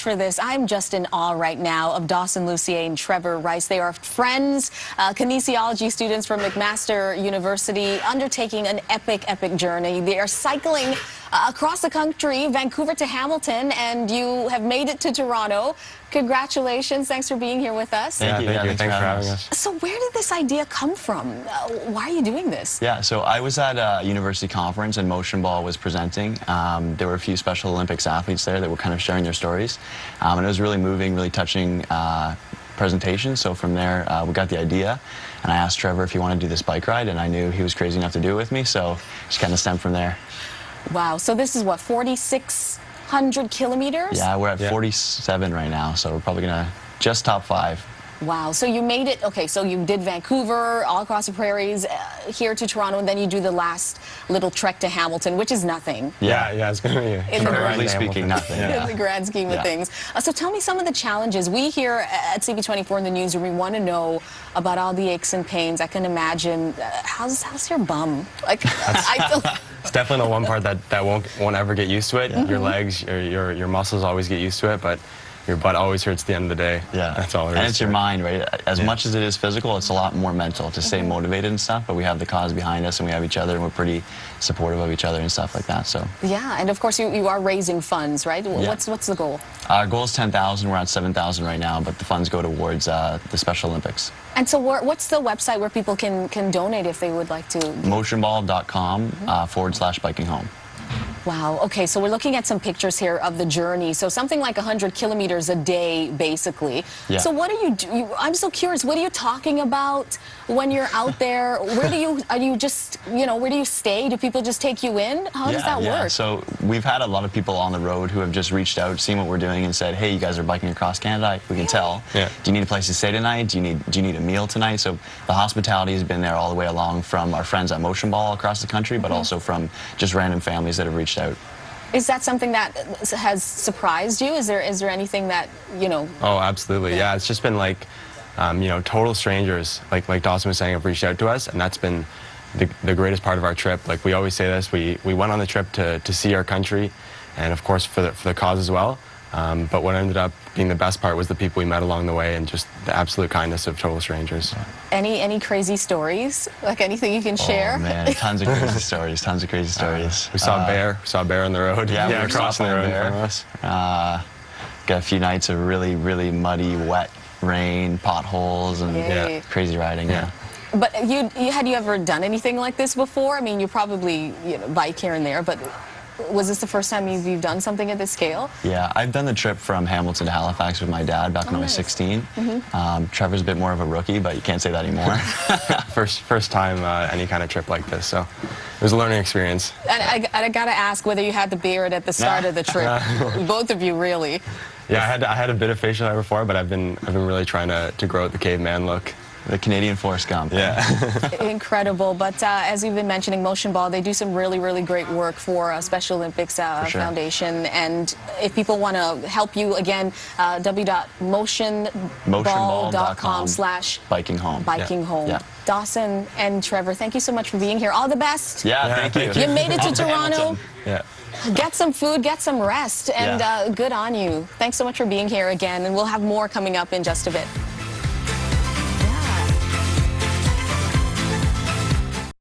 for this. I'm just in awe right now of Dawson, Lucier, and Trevor Rice. They are friends, kinesiology students from McMaster University, undertaking an epic journey. They are cycling across the country, Vancouver to Hamilton, and you have made it to Toronto. Congratulations. Thanks for being here with us. Thank you. Thanks for having us. So where did this idea come from? Why are you doing this? Yeah, so I was at a university conference and motionball was presenting. There were a few Special Olympics athletes there that were kind of sharing their stories. And it was really moving, really touching presentation. So from there, we got the idea. And I asked Trevor if he wanted to do this bike ride, and I knew he was crazy enough to do it with me. So just kind of stemmed from there. Wow. So this is what, 4,600 kilometers? Yeah, we're at 47 right now, so we're probably going to just top 5. Wow. So you made it, okay, so you did Vancouver, all across the prairies, here to Toronto, and then you do the last little trek to Hamilton, which is nothing. Yeah, it's going to be, comparatively speaking, nothing. In the grand scheme of things. So tell me some of the challenges. We here at CP24 in the newsroom, we want to know about all the aches and pains. I can imagine. How's your bum? Like, I feel... It's definitely the one part that won't ever get used to it. Your legs, your muscles always get used to it, but your butt always hurts at the end of the day. Yeah, that's all. And it's your mind, right? As much as it is physical, it's a lot more mental to stay motivated and stuff. But we have the cause behind us, and we have each other, and we're pretty supportive of each other and stuff like that. So yeah, and of course you are raising funds, right? Yeah. What's the goal? Our goal is 10,000. We're at 7,000 right now, but the funds go towards the Special Olympics. And so what's the website where people can donate if they would like to? motionball.com/biking home. Wow. Okay, so we're looking at some pictures here of the journey. So something like 100 kilometers a day, basically. Yeah. So what do you do? I'm so curious. What are you talking about when you're out there? Where do you, are you just, where do you stay? Do people just take you in? How does that work? So we've had a lot of people on the road who have just reached out, seen what we're doing, and said, hey, you guys are biking across Canada. We can tell. Yeah. Do you need a place to stay tonight? Do you need a meal tonight? So the hospitality has been there all the way along, from our friends at motionball across the country, but also from just random families that have reached out. Is that something that has surprised you? Is there anything that, Oh, absolutely. Yeah, it's just been like, total strangers, like Dawson was saying, have reached out to us, and that's been the greatest part of our trip. Like we always say this, we went on the trip to see our country, and of course for the cause as well. But what ended up being the best part was the people we met along the way, and just the absolute kindness of total strangers. Any crazy stories? Like anything you can share? Oh man, tons of crazy stories. Tons of crazy stories. We saw a bear. We saw a bear on the road. Yeah, we were crossing the road in front of us. Got a few nights of really muddy, wet rain, potholes, and crazy riding. Yeah. But had you ever done anything like this before? I mean, you probably bike here and there, but was this the first time you've done something at this scale? Yeah, I've done the trip from Hamilton to Halifax with my dad back when I was 16. Trevor's a bit more of a rookie, but you can't say that anymore. First time any kind of trip like this, so it was a learning experience. And I gotta ask whether you had the beard at the start of the trip. Both of you, really. Yeah, I had a bit of facial hair before, but I've been really trying to grow out the caveman look. The Canadian Forrest Gump. Yeah. Incredible. But as we've been mentioning, motionball, they do some really great work for Special Olympics Foundation. And if people want to help you, again, motionball.com/biking home. Biking home. Yeah. Dawson and Trevor, thank you so much for being here. All the best. Yeah, thank you. You made it to Toronto. Yeah. Get some food, get some rest, and good on you. Thanks so much for being here again, and we'll have more coming up in just a bit.